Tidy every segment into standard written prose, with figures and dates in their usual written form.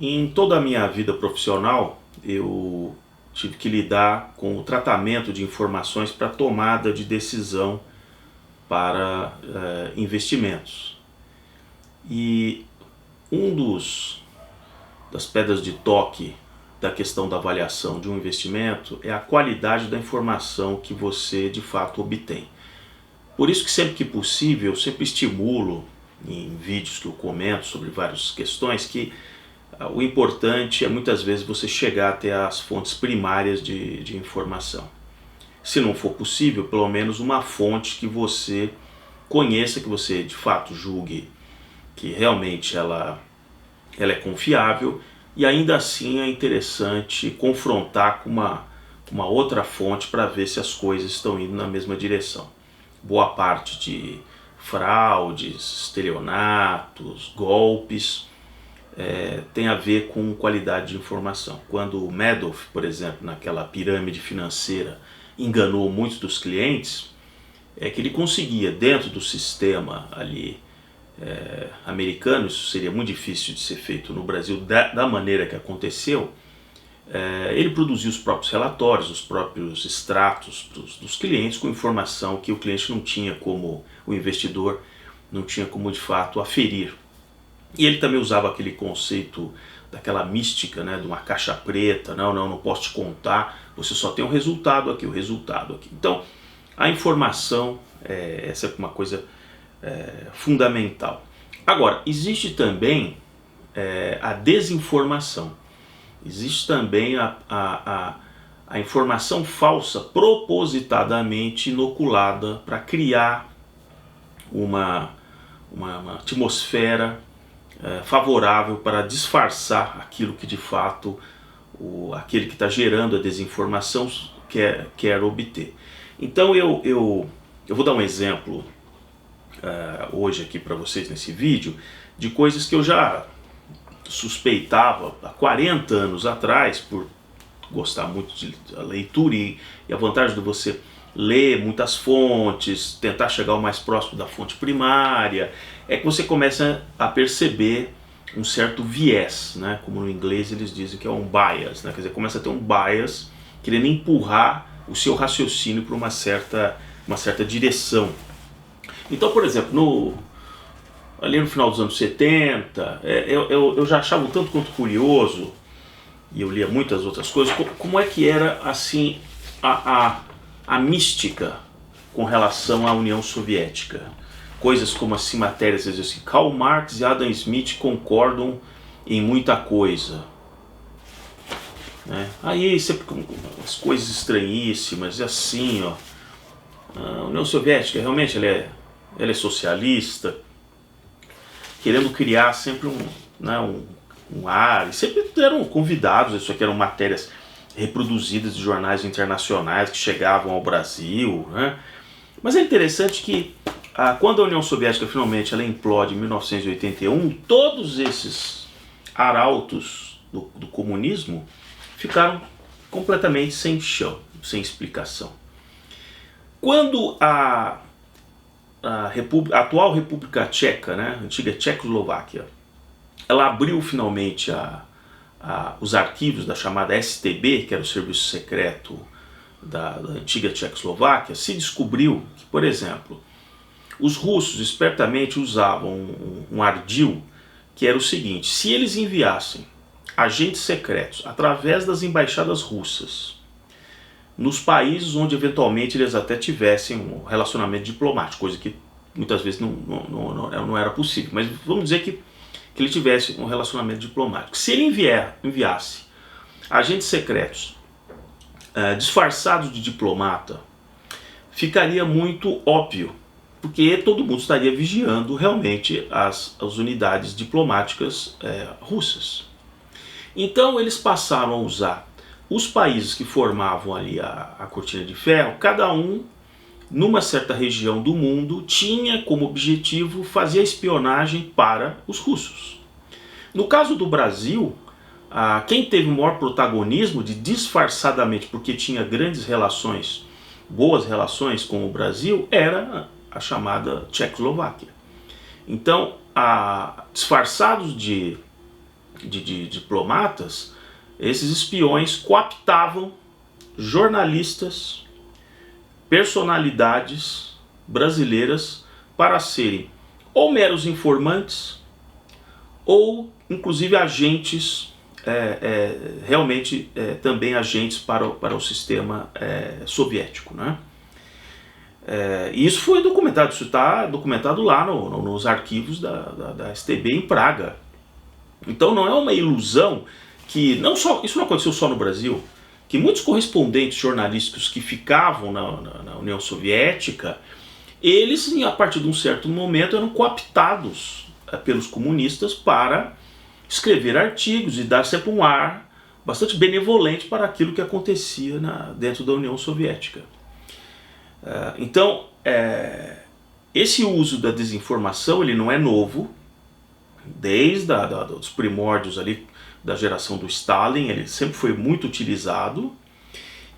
Em toda a minha vida profissional, eu tive que lidar com o tratamento de informações para tomada de decisão para investimentos. E um das pedras de toque da questão da avaliação de um investimento é a qualidade da informação que você de fato obtém. Por isso que sempre que possível, eu sempre estimulo em vídeos que eu comento sobre várias questões que o importante é muitas vezes você chegar até as fontes primárias de informação. Se não for possível, pelo menos uma fonte que você conheça, que você de fato julgue que realmente ela é confiável, e ainda assim é interessante confrontar com uma outra fonte para ver se as coisas estão indo na mesma direção. Boa parte de fraudes, estelionatos, golpes tem a ver com qualidade de informação. Quando o Madoff, por exemplo, naquela pirâmide financeira, enganou muitos dos clientes, é que ele conseguia, dentro do sistema ali americano, isso seria muito difícil de ser feito no Brasil da maneira que aconteceu, ele produzia os próprios relatórios, os próprios extratos dos clientes com informação que o cliente não tinha como, o investidor não tinha como de fato aferir. E ele também usava aquele conceito daquela mística, né, de uma caixa preta, não posso te contar, você só tem o resultado aqui, o resultado aqui. Então, a informação é sempre uma coisa fundamental. Agora, existe também a desinformação, existe também a informação falsa propositadamente inoculada para criar uma atmosfera favorável para disfarçar aquilo que de fato aquele que está gerando a desinformação quer obter. Então eu vou dar um exemplo hoje aqui para vocês nesse vídeo de coisas que eu já suspeitava há 40 anos atrás, por gostar muito de leitura e a vantagem de você ler muitas fontes, tentar chegar o mais próximo da fonte primária, é que você começa a perceber um certo viés, né? Como no inglês eles dizem que é um bias, né? Quer dizer, começa a ter um bias querendo empurrar o seu raciocínio para uma certa direção. Então, por exemplo, ali no final dos anos 70, eu já achava um tanto quanto curioso, e eu lia muitas outras coisas, como é que era assim a mística com relação à União Soviética. Coisas como assim, matérias, às vezes assim, Karl Marx e Adam Smith concordam em muita coisa. Aí sempre com as coisas estranhíssimas, assim, ó. A União Soviética realmente ela é socialista, querendo criar sempre um ar, e sempre eram convidados, isso aqui eram matérias reproduzidas de jornais internacionais que chegavam ao Brasil, né? Mas é interessante que quando a União Soviética finalmente ela implode em 1981, todos esses arautos do comunismo ficaram completamente sem chão, sem explicação. Quando a atual República Tcheca, né, a antiga Tchecoslováquia, ela abriu finalmente os arquivos da chamada STB, que era o serviço secreto da antiga Tchecoslováquia, se descobriu que, por exemplo, os russos espertamente usavam um ardil que era o seguinte: se eles enviassem agentes secretos através das embaixadas russas nos países onde eventualmente eles até tivessem um relacionamento diplomático, coisa que muitas vezes não era possível, mas vamos dizer que ele tivesse um relacionamento diplomático. Se ele enviasse agentes secretos disfarçados de diplomata, ficaria muito óbvio, porque todo mundo estaria vigiando realmente as unidades diplomáticas russas. Então eles passaram a usar os países que formavam ali a cortina de ferro, cada um numa certa região do mundo tinha como objetivo fazer a espionagem para os russos. No caso do Brasil, quem teve o maior protagonismo de disfarçadamente, porque tinha grandes relações, boas relações com o Brasil, era a chamada Tchecoslováquia. Então, disfarçados de de diplomatas, esses espiões cooptavam jornalistas, personalidades brasileiras para serem ou meros informantes ou inclusive agentes, realmente também agentes para o sistema soviético, né? E isso foi documentado, isso está documentado lá nos arquivos da STB em Praga. Então não é uma ilusão que, isso não aconteceu só no Brasil, que muitos correspondentes jornalísticos que ficavam na União Soviética, eles, a partir de um certo momento, eram cooptados pelos comunistas para escrever artigos e dar sempre um ar bastante benevolente para aquilo que acontecia dentro da União Soviética. Então, esse uso da desinformação ele não é novo, desde os primórdios ali da geração do Stalin, ele sempre foi muito utilizado,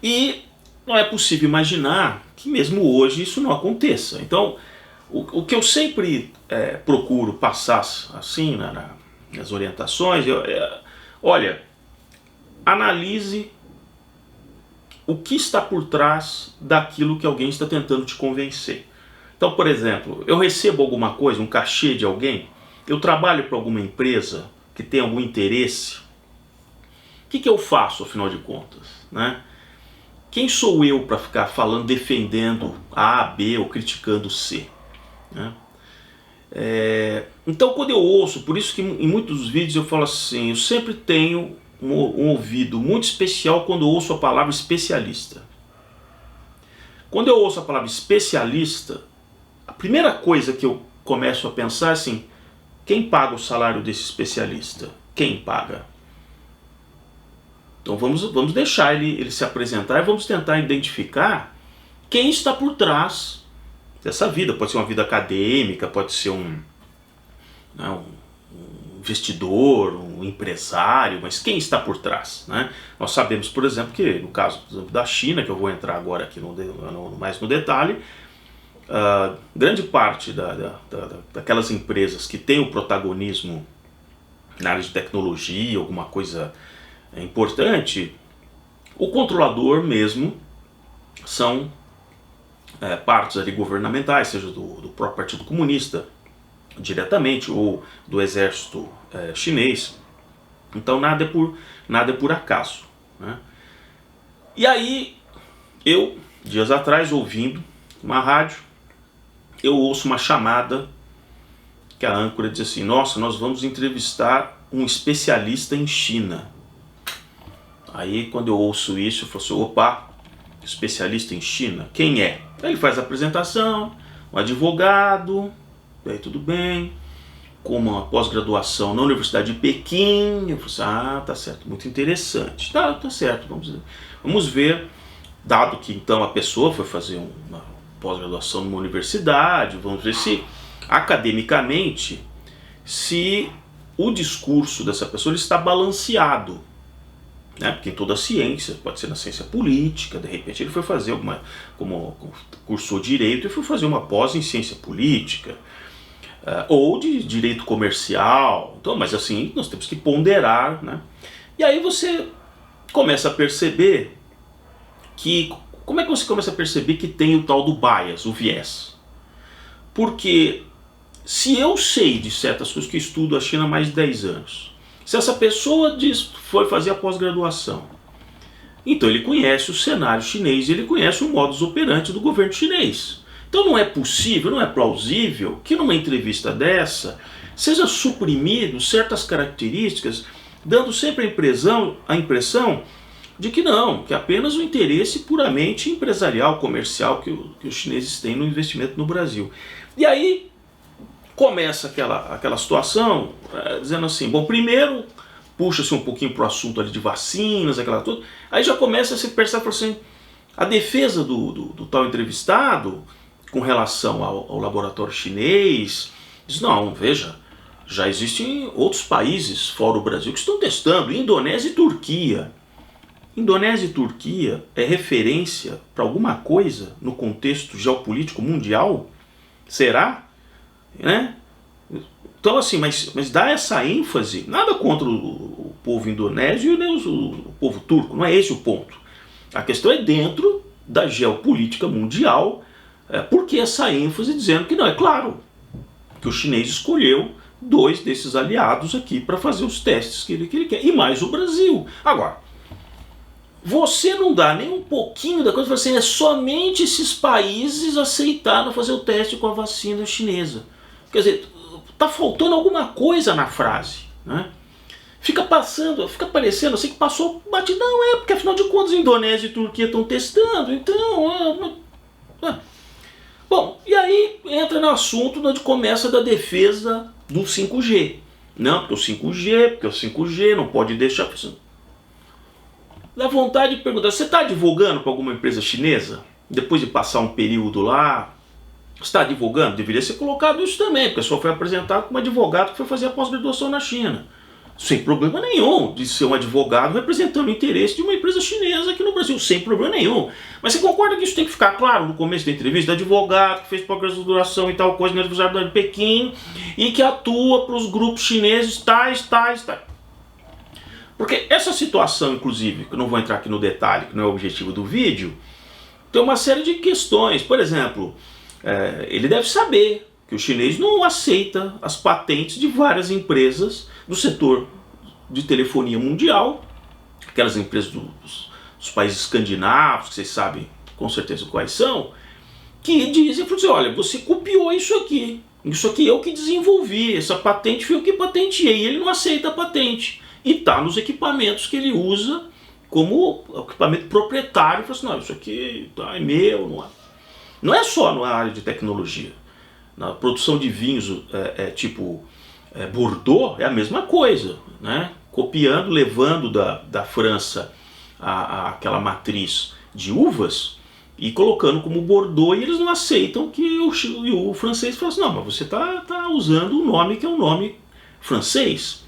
e não é possível imaginar que mesmo hoje isso não aconteça. Então, o que eu sempre procuro passar assim nas orientações, olha, analise o que está por trás daquilo que alguém está tentando te convencer. Então, por exemplo, eu recebo alguma coisa, um cachê de alguém, eu trabalho para alguma empresa que tem algum interesse, o que eu faço, afinal de contas, né? Quem sou eu para ficar falando, defendendo A, B ou criticando C, né? Então, quando eu ouço, por isso que em muitos vídeos eu falo assim, eu sempre tenho um ouvido muito especial quando eu ouço a palavra especialista. Quando eu ouço a palavra especialista, a primeira coisa que eu começo a pensar é assim, quem paga o salário desse especialista? Quem paga? Então vamos deixar ele se apresentar e vamos tentar identificar quem está por trás dessa vida. Pode ser uma vida acadêmica, pode ser um investidor, um empresário, mas quem está por trás, né? Nós sabemos, por exemplo, que no caso da China, que eu vou entrar agora aqui mais no detalhe, grande parte daquelas empresas que têm o protagonismo na área de tecnologia, alguma coisa importante, o controlador mesmo são partes ali governamentais, seja do próprio Partido Comunista diretamente ou do exército chinês. Então nada é por acaso, né? E aí eu, dias atrás, ouvindo uma rádio, eu ouço uma chamada que a âncora diz assim, nossa, nós vamos entrevistar um especialista em China. Aí quando eu ouço isso, eu falo assim, opa, especialista em China? Quem é? Aí ele faz a apresentação, um advogado, aí tudo bem, com uma pós-graduação na Universidade de Pequim. Eu falei assim, tá certo, muito interessante. Tá certo, vamos ver, dado que então a pessoa foi fazer uma pós-graduação numa universidade, vamos ver se academicamente, se o discurso dessa pessoa está balanceado, né? Porque em toda a ciência, pode ser na ciência política, de repente ele foi fazer como cursou direito, ele foi fazer uma pós em ciência política, ou de direito comercial. Então, mas assim, nós temos que ponderar, né? E aí você começa a perceber que, como é que você começa a perceber que tem o tal do bias, o viés? Porque se eu sei de certas coisas, que estudo a China há mais de 10 anos, se essa pessoa foi fazer a pós-graduação, então ele conhece o cenário chinês, ele conhece o modus operandi do governo chinês. Então não é possível, não é plausível que numa entrevista dessa seja suprimido certas características, dando sempre a impressão de que não, que apenas o interesse puramente empresarial, comercial que os chineses têm no investimento no Brasil. E aí começa aquela situação, dizendo assim, bom, primeiro puxa-se um pouquinho para o assunto ali de vacinas, aquela tudo, aí já começa a se perceber assim, a defesa do tal entrevistado com relação ao laboratório chinês, diz, não, veja, já existem outros países fora o Brasil que estão testando, Indonésia e Turquia. Indonésia e Turquia é referência para alguma coisa no contexto geopolítico mundial? Será? Né? Então assim, mas dá essa ênfase, nada contra o povo indonésio nem o povo turco, não é esse o ponto. A questão é dentro da geopolítica mundial, porque essa ênfase dizendo que não, é claro que o chinês escolheu 2 desses aliados aqui para fazer os testes que ele quer, e mais o Brasil. Agora, você não dá nem um pouquinho da coisa, assim, é somente esses países aceitaram fazer o teste com a vacina chinesa. Quer dizer, tá faltando alguma coisa na frase, né? Fica parecendo assim que passou batidão, porque afinal de contas Indonésia e Turquia estão testando, então... Bom, e aí entra no assunto onde começa da defesa do 5G. Não, porque o 5G não pode deixar... Dá vontade de perguntar, você está advogando para alguma empresa chinesa? Depois de passar um período lá, você está advogando? Deveria ser colocado isso também, porque só foi apresentado como advogado que foi fazer a pós-graduação na China. Sem problema nenhum de ser um advogado representando o interesse de uma empresa chinesa aqui no Brasil, sem problema nenhum. Mas você concorda que isso tem que ficar claro no começo da entrevista? Advogado que fez pós-graduação e tal coisa na Universidade de Pequim e que atua para os grupos chineses tais. Porque essa situação, inclusive, que eu não vou entrar aqui no detalhe, que não é o objetivo do vídeo, tem uma série de questões. Por exemplo, ele deve saber que o chinês não aceita as patentes de várias empresas do setor de telefonia mundial, aquelas empresas dos países escandinavos, que vocês sabem com certeza quais são, que dizem assim, olha, você copiou isso aqui eu que desenvolvi, essa patente foi eu que patenteei, e ele não aceita a patente. E está nos equipamentos que ele usa como equipamento proprietário. Fala assim, não, isso aqui é meu, não é. Não é só na área de tecnologia. Na produção de vinhos tipo Bordeaux é a mesma coisa, né? Copiando, levando da França aquela matriz de uvas e colocando como Bordeaux, e eles não aceitam que o francês fala assim, não, mas você está usando um nome que é um nome francês.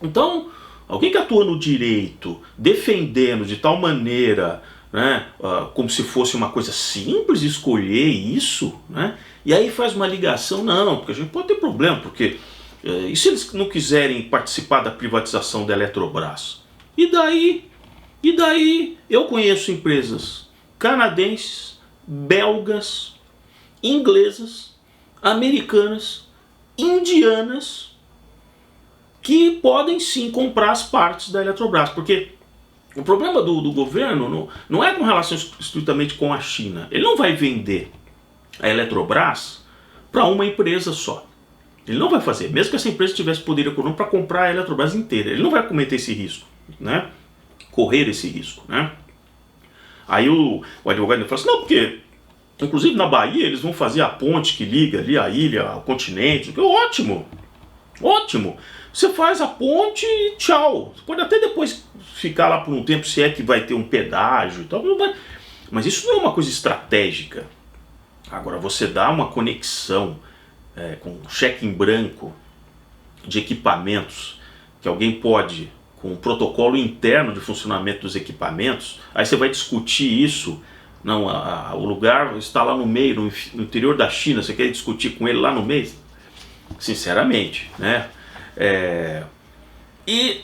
Então, alguém que atua no direito, defendendo de tal maneira, né, como se fosse uma coisa simples escolher isso, né, e aí faz uma ligação, não, porque a gente pode ter problema, porque e se eles não quiserem participar da privatização da Eletrobras? E daí eu conheço empresas canadenses, belgas, inglesas, americanas, indianas, que podem sim comprar as partes da Eletrobras, porque o problema do governo não é com relação estritamente com a China. Ele não vai vender a Eletrobras para uma empresa só. Ele não vai fazer, mesmo que essa empresa tivesse poder econômico para comprar a Eletrobras inteira. Ele não vai cometer esse risco, né? Correr esse risco, né? Aí o advogado fala assim, não, porque inclusive na Bahia eles vão fazer a ponte que liga ali a ilha ao continente. Ótimo, ótimo. Você faz a ponte e tchau. Você pode até depois ficar lá por um tempo, se é que vai ter um pedágio e tal. Mas isso não é uma coisa estratégica. Agora, você dá uma conexão com cheque em branco de equipamentos, que alguém pode, com um protocolo interno de funcionamento dos equipamentos, aí você vai discutir isso. Não, o lugar está lá no meio, no interior da China, você quer discutir com ele lá no meio? Sinceramente, né? E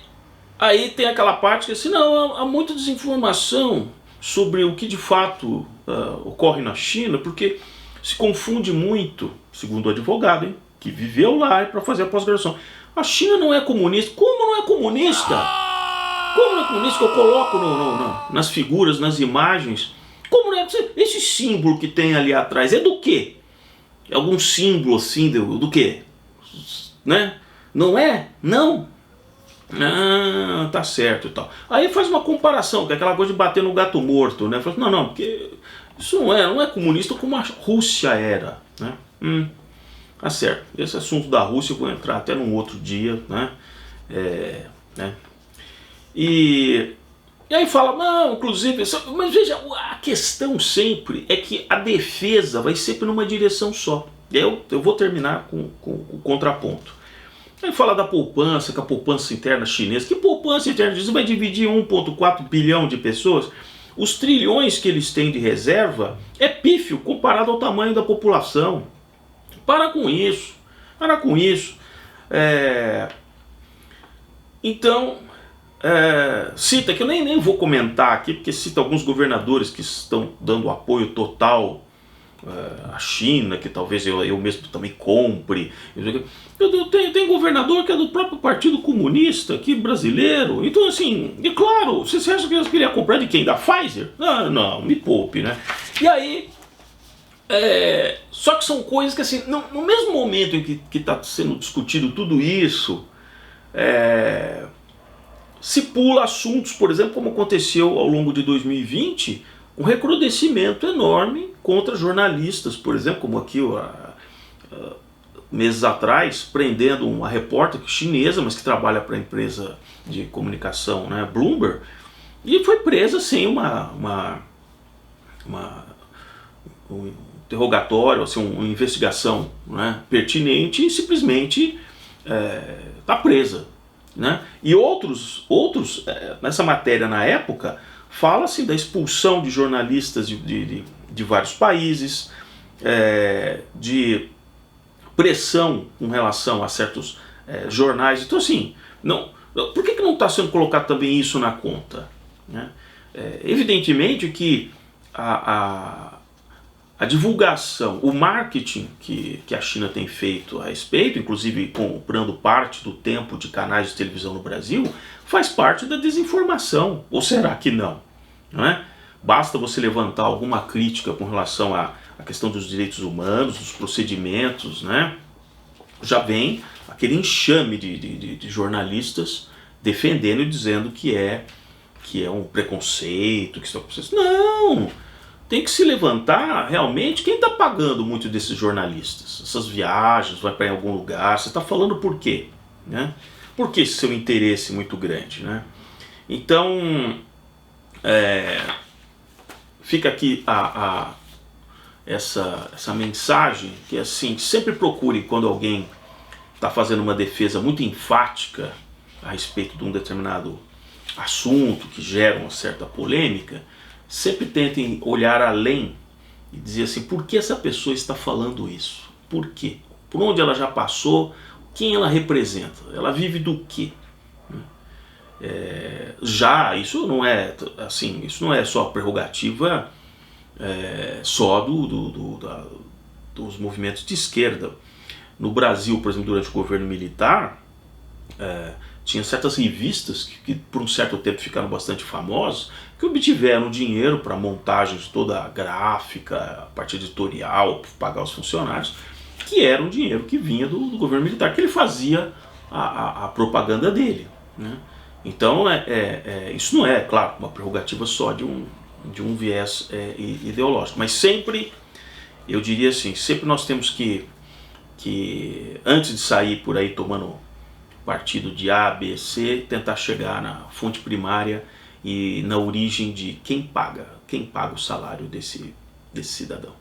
aí tem aquela parte que assim, não, há muita desinformação sobre o que de fato ocorre na China, porque se confunde muito, segundo o advogado, hein, que viveu lá para fazer a pós-graduação. A China não é comunista. Como não é comunista? Como não é comunista que eu coloco nas figuras, nas imagens? Como não é? Esse símbolo que tem ali atrás é do quê? É algum símbolo assim do quê? Né? Não é? Não. Ah, tá certo e tal. Aí faz uma comparação, que é aquela coisa de bater no gato morto, né? Fala, não, porque isso não é comunista como a Rússia era, né? Tá certo. Esse assunto da Rússia eu vou entrar até num outro dia, né? E aí fala, não, inclusive, mas veja, a questão sempre é que a defesa vai sempre numa direção só. Eu vou terminar com o contraponto. Aí fala da poupança, que a poupança interna chinesa. Que poupança interna chinesa? Vai dividir 1,4 bilhão de pessoas? Os trilhões que eles têm de reserva é pífio comparado ao tamanho da população. Para com isso. Para com isso. Então, cita, que eu nem vou comentar aqui, porque cita alguns governadores que estão dando apoio total à China, que talvez eu mesmo também compre. Tem governador que é do próprio Partido Comunista aqui brasileiro. Então, assim, e claro, você acha que eu queria comprar de quem? Da Pfizer? Não, me poupe, né? E aí, só que são coisas que, assim, no mesmo momento em que está sendo discutido tudo isso, se pula assuntos, por exemplo, como aconteceu ao longo de 2020, um recrudescimento enorme contra jornalistas, por exemplo, como aqui meses atrás, prendendo uma repórter chinesa, mas que trabalha para a empresa de comunicação, né, Bloomberg, e foi presa sem um interrogatório, assim, uma investigação, né, pertinente, e simplesmente está presa. Né? E outros nessa matéria na época, fala-se da expulsão de jornalistas de vários países, de pressão com relação a certos jornais. Então, assim, por que não está sendo colocado também isso na conta? Né? Evidentemente que a divulgação, o marketing que a China tem feito a respeito, inclusive comprando parte do tempo de canais de televisão no Brasil, faz parte da desinformação. Ou será que não? Não é? Basta você levantar alguma crítica com relação à questão dos direitos humanos, dos procedimentos, né? Já vem aquele enxame de jornalistas defendendo e dizendo que é um preconceito, que está acontecendo. Não! Tem que se levantar realmente quem está pagando muito desses jornalistas. Essas viagens, vai para algum lugar, você está falando por quê? Né? Por que esse seu interesse muito grande? Né? Então, fica aqui essa mensagem, que é assim, sempre procure quando alguém está fazendo uma defesa muito enfática a respeito de um determinado assunto que gera uma certa polêmica, sempre tentem olhar além e dizer assim, por que essa pessoa está falando isso? Por quê? Por onde ela já passou? Quem ela representa? Ela vive do quê? Já isso não é assim, isso não é só prerrogativa só dos movimentos de esquerda. No Brasil, por exemplo, durante o governo militar, tinha certas revistas que por um certo tempo ficaram bastante famosas, que obtiveram dinheiro para montagens toda gráfica, a parte editorial, para pagar os funcionários, que era um dinheiro que vinha do governo militar, que ele fazia a propaganda dele. Né? Então, isso não é, claro, uma prerrogativa só de um viés ideológico, mas sempre, eu diria assim, sempre nós temos que antes de sair por aí tomando partido de A, B, C, tentar chegar na fonte primária e na origem de quem paga o salário desse cidadão.